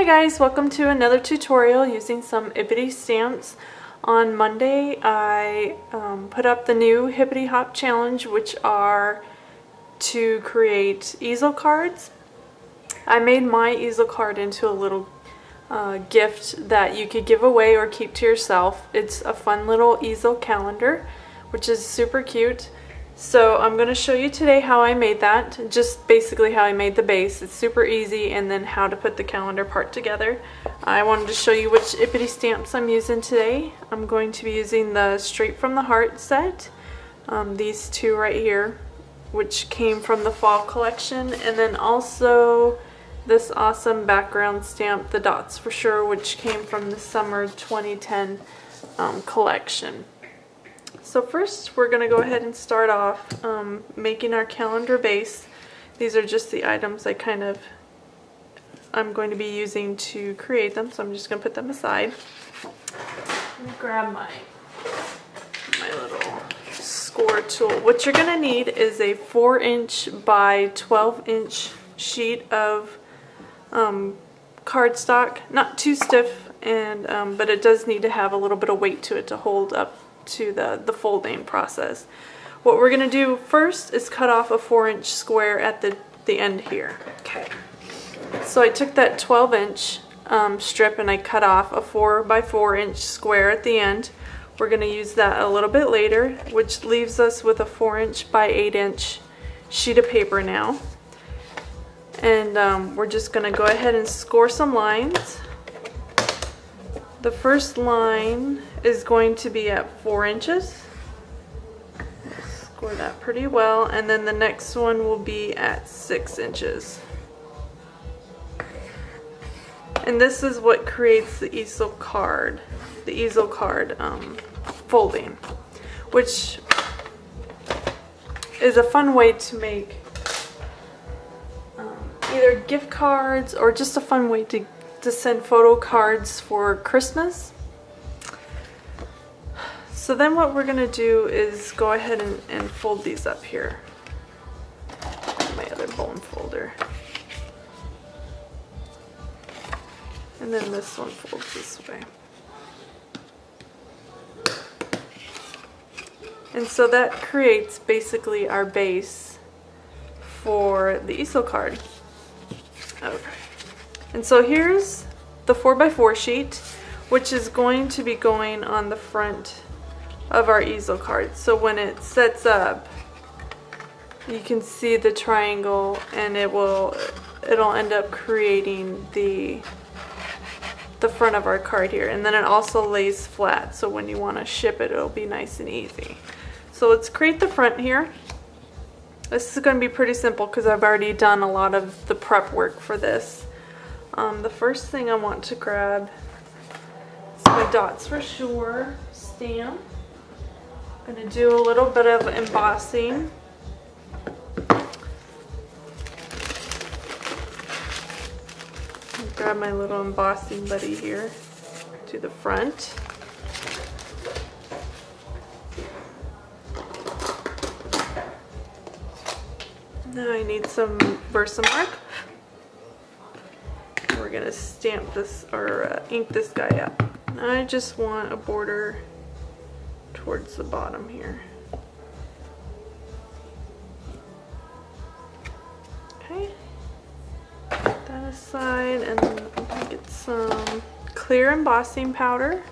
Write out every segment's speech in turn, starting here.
Hi guys, welcome to another tutorial using some Hippity stamps. On Monday I put up the new Hippity Hop challenge, which are to create easel cards. I made my easel card into a little gift that you could give away or keep to yourself. It's a fun little easel calendar, which is super cute. So I'm going to show you today how I made that, just basically how I made the base. It's super easy, and then how to put the calendar part together. I wanted to show you which Hippity stamps I'm using today. I'm going to be using the Straight from the Heart set, these two right here, which came from the fall collection, and then also this awesome background stamp, the Dots for Sure, which came from the summer 2010 collection. So first we're going to go ahead and start off making our calendar base. These are just the items I'm going to be using to create them, so I'm just going to put them aside. Let me grab my little score tool. What you're going to need is a 4" by 12" sheet of cardstock, not too stiff, and but it does need to have a little bit of weight to it to hold up to the folding process. What we're going to do first is cut off a 4" square at the end here. Okay. So I took that 12" strip and I cut off a 4 by 4" square at the end. We're going to use that a little bit later, which leaves us with a 4" by 8" sheet of paper now. And we're just going to go ahead and score some lines. The first line is going to be at 4 inches. Score that pretty well, and then the next one will be at 6 inches. And this is what creates the easel card folding, which is a fun way to make either gift cards or just a fun way to send photo cards for Christmas. So then what we're going to do is go ahead and fold these up here. My other bone folder. And then this one folds this way. And so that creates basically our base for the easel card. Okay. And so here's the 4 by 4 sheet, which is going to be going on the front of our easel card. So when it sets up, you can see the triangle, and it'll end up creating the front of our card here. And then it also lays flat, so when you want to ship it, it'll be nice and easy. So let's create the front here. This is going to be pretty simple because I've already done a lot of the prep work for this. The first thing I want to grab is my Dots for Sure stamp. I'm going to do a little bit of embossing. Grab my little embossing buddy here to the front. Now I need some Versamark. We're going to stamp this, or ink this guy up. I just want a border towards the bottom here. Okay. Put that aside, and then I'm going to get some clear embossing powder.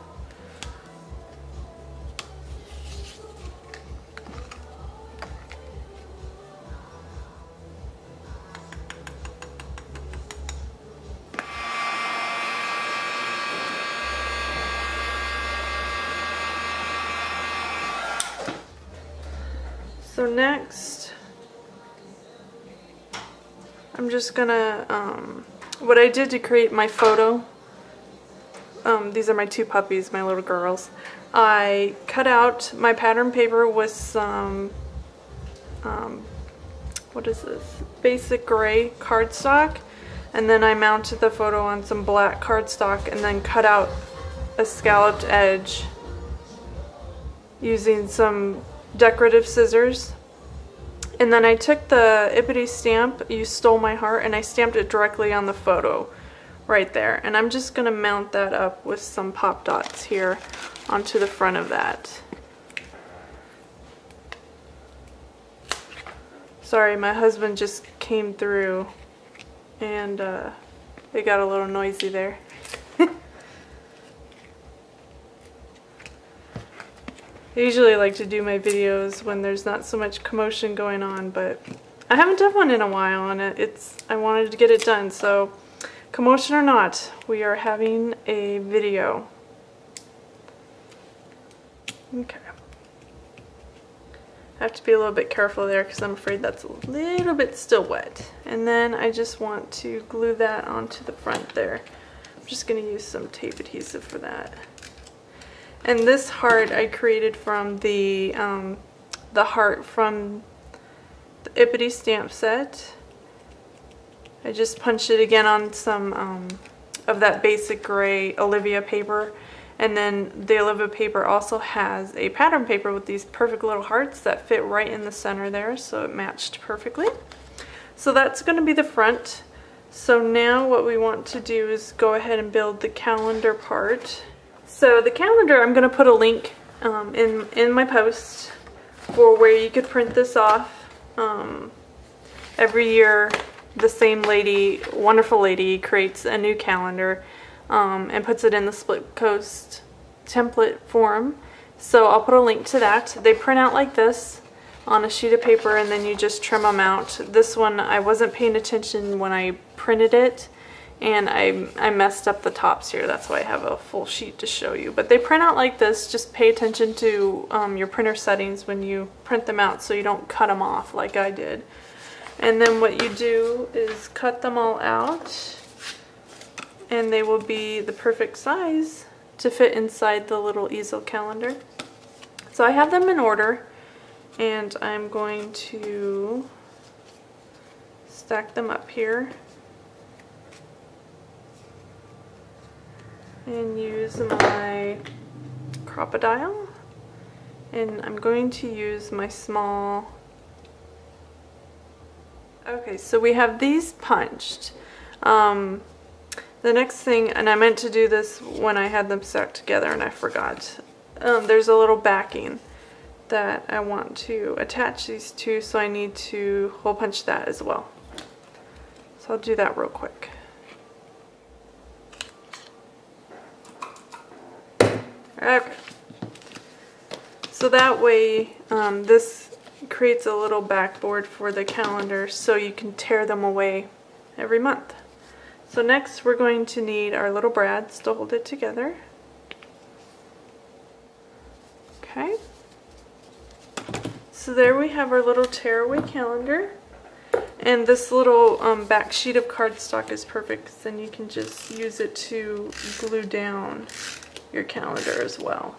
So next, I'm just gonna, what I did to create my photo, these are my two puppies, my little girls. I cut out my pattern paper with some, what is this, basic gray cardstock, and then I mounted the photo on some black cardstock and then cut out a scalloped edge using some decorative scissors. And then I took the Hippity stamp, You Stole My Heart, and I stamped it directly on the photo right there. And I'm just gonna mount that up with some pop dots here onto the front of that. Sorry, my husband just came through and it got a little noisy there. I usually like to do my videos when there's not so much commotion going on, but I haven't done one in a while and I wanted to get it done, so commotion or not, we are having a video. Okay. I have to be a little bit careful there because I'm afraid that's a little bit still wet. And then I just want to glue that onto the front there. I'm just going to use some tape adhesive for that. And this heart I created from the heart from the Ipity stamp set. I just punched it again on some of that basic gray Olivia paper. And then the Olivia paper also has a pattern paper with these perfect little hearts that fit right in the center there, so it matched perfectly. So that's going to be the front. So now what we want to do is go ahead and build the calendar part. So the calendar, I'm going to put a link in my post for where you could print this off. Every year the same lady, wonderful lady, creates a new calendar and puts it in the Split Coast template form. So I'll put a link to that. They print out like this on a sheet of paper and then you just trim them out. This one I wasn't paying attention when I printed it and I messed up the tops here. That's why I have a full sheet to show you. But they print out like this. Just pay attention to your printer settings when you print them out so you don't cut them off like I did. And then what you do is cut them all out and they will be the perfect size to fit inside the little easel calendar. So I have them in order and I'm going to stack them up here and use my Crop-A-Dile, and I'm going to use my small. Okay, so we have these punched. The next thing, and I meant to do this when I had them stuck together and I forgot, there's a little backing that I want to attach these to, so I need to hole punch that as well. So I'll do that real quick. Okay. So that way, this creates a little backboard for the calendar so you can tear them away every month. So next we're going to need our little brads to hold it together. Okay. So there we have our little tearaway calendar. And this little back sheet of cardstock is perfect because then you can just use it to glue down your calendar as well.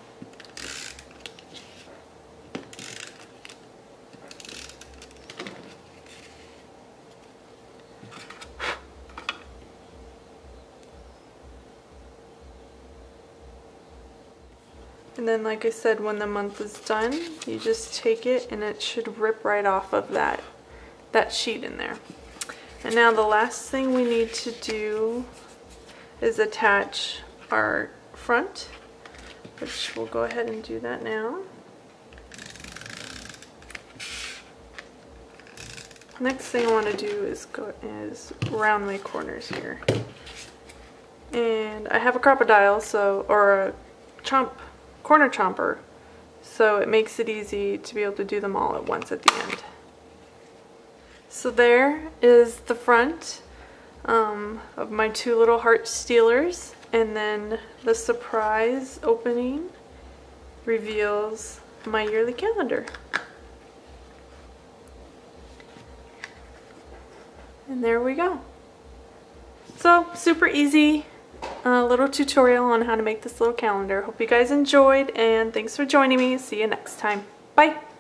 And then, like I said, when the month is done, you just take it and it should rip right off of that sheet in there. And now the last thing we need to do is attach our front, which we'll go ahead and do that now. Next thing I want to do is round my corners here. And I have a Crop-A-Dile, or a corner chomper, so it makes it easy to be able to do them all at once at the end. So there is the front of my two little heart stealers, and then the surprise opening reveals my yearly calendar. And there we go. So super easy. A little tutorial on how to make this little calendar. Hope you guys enjoyed, and thanks for joining me. See you next time. Bye!